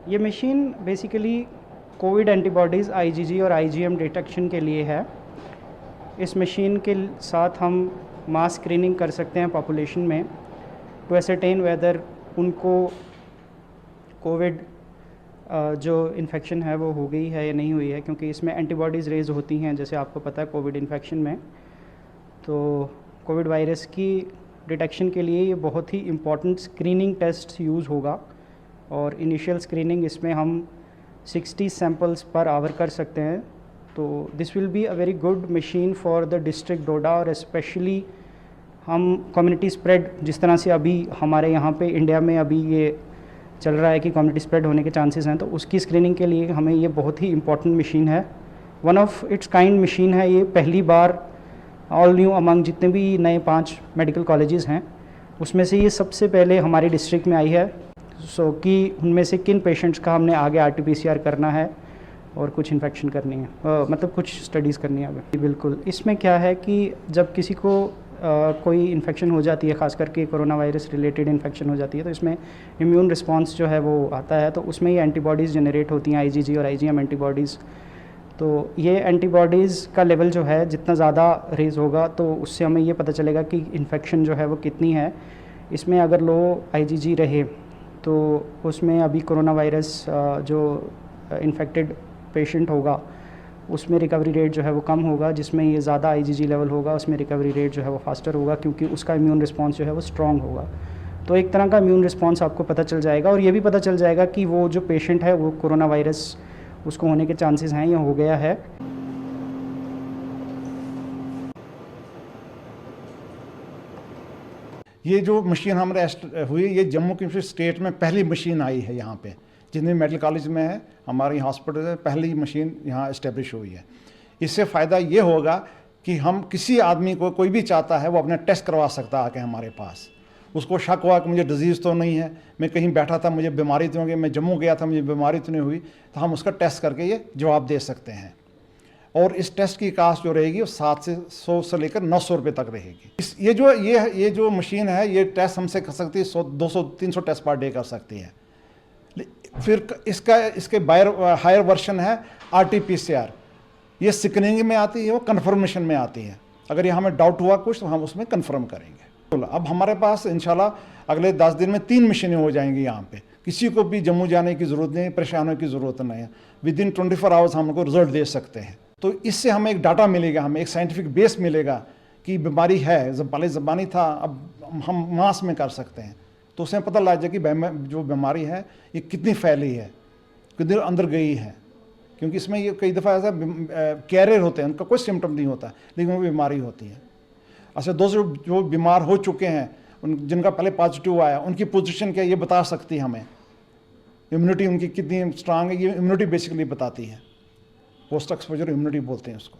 ये machine basically Covid antibodies IgG और IgM detection के लिए है। इस मशीन के साथ हम मास स्क्रीनिंग कर सकते हैं पॉपुलेशन में टू एसरटेन वेदर उनको कोविड जो इन्फेक्शन है वो हो गई है या नहीं हुई है, क्योंकि इसमें एंटीबॉडीज़ रेज होती हैं जैसे आपको पता है कोविड इन्फेक्शन में। तो कोविड वायरस की डिटेक्शन के लिए ये बहुत ही इम्पॉर्टेंट स्क्रीनिंग टेस्ट यूज़ होगा और इनिशियल स्क्रीनिंग इसमें हम 60 सैम्पल्स पर आवर कर सकते हैं। तो this will be a very good machine for the district Doda और स्पेशली हम कम्युनिटी स्प्रेड जिस तरह से अभी हमारे यहाँ पे इंडिया में अभी ये चल रहा है कि कम्युनिटी स्प्रेड होने के चांसेस हैं, तो उसकी स्क्रीनिंग के लिए हमें ये बहुत ही इम्पॉर्टेंट मशीन है। One of its kind machine है ये, पहली बार ऑल न्यू अमंग जितने भी नए 5 मेडिकल कॉलेजेस हैं उसमें से ये सबसे पहले हमारे डिस्ट्रिक्ट में आई है। सो कि उनमें से किन पेशेंट्स का हमने आगे आरटीपीसीआर करना है और कुछ इन्फेक्शन करनी है, मतलब कुछ स्टडीज़ करनी है आगे। बिल्कुल, इसमें क्या है कि जब किसी को कोई इन्फेक्शन हो जाती है, ख़ास करके कोरोना वायरस रिलेटेड इन्फेक्शन हो जाती है, तो इसमें इम्यून रिस्पांस जो है वो आता है, तो उसमें ये एंटीबॉडीज़ जनरेट होती हैं, आईजीजी और आईजीएम एंटीबॉडीज़। तो ये एंटीबॉडीज़ का लेवल जो है जितना ज़्यादा रेज होगा तो उससे हमें ये पता चलेगा कि इन्फेक्शन जो है वो कितनी है। इसमें अगर लो आईजीजी रहे तो उसमें अभी कोरोना वायरस जो इन्फेक्टेड पेशेंट होगा उसमें रिकवरी रेट जो है वो कम होगा, जिसमें ये ज़्यादा आईजीजी लेवल होगा उसमें रिकवरी रेट जो है वो फास्टर होगा, क्योंकि उसका इम्यून रिस्पांस जो है वो स्ट्रॉन्ग होगा। तो एक तरह का इम्यून रिस्पांस आपको पता चल जाएगा और ये भी पता चल जाएगा कि वो जो पेशेंट है वो कोरोना वायरस उसको होने के चांसेस हैं या हो गया है। ये जो मशीन हमारे हुई ये जम्मू कश्मीर स्टेट में पहली मशीन आई है यहाँ पे, जितने मेडिकल कॉलेज में है हमारे हॉस्पिटल में पहली मशीन यहाँ इस्टेब्लिश हुई है। इससे फ़ायदा ये होगा कि हम किसी आदमी को, कोई भी चाहता है वो अपना टेस्ट करवा सकता है आके हमारे पास। उसको शक हुआ कि मुझे डिजीज़ तो नहीं है, मैं कहीं बैठा था मुझे बीमारी तो होगी, मैं जम्मू गया था मुझे बीमारी तो नहीं हुई, तो हम उसका टेस्ट करके ये जवाब दे सकते हैं। और इस टेस्ट की कास्ट जो रहेगी वो 700 से लेकर 900 रुपये तक रहेगी। ये जो मशीन है ये टेस्ट हमसे कर सकती है 100, 200, 300 टेस्ट पर डे कर सकती है। फिर इसके हायर वर्जन है RT-PCR। ये स्क्रीनिंग में आती है, वो कन्फर्मेशन में आती है। अगर ये हमें डाउट हुआ कुछ तो हम उसमें कन्फर्म करेंगे। अब हमारे पास इंशाल्लाह अगले 10 दिन में 3 मशीनें हो जाएंगी यहाँ पे। किसी को भी जम्मू जाने की ज़रूरत नहीं, परेशान होने की ज़रूरत नहीं है। विदिन 24 आवर्स हम उनको रिजल्ट दे सकते हैं। तो इससे हमें एक डाटा मिलेगा, हमें एक साइंटिफिक बेस मिलेगा कि बीमारी है। जब पहले ज़बानी था, अब हम मास में कर सकते हैं, तो उसमें पता लग जाए कि जो बीमारी है ये कितनी फैली है, कितनी अंदर गई है। क्योंकि इसमें ये कई दफ़ा ऐसा कैरियर होते हैं, उनका कोई सिम्टम नहीं होता लेकिन वो बीमारी होती है। अच्छा, जो बीमार हो चुके हैं, जिनका पहले पॉजिटिव आया, उनकी पोजीशन क्या ये बता सकती है हमें। इम्यूनिटी उनकी कितनी स्ट्रांग है ये इम्यूनिटी बेसिकली बताती है। पोस्ट एक्सपोजर इम्यूनिटी बोलते हैं उसको।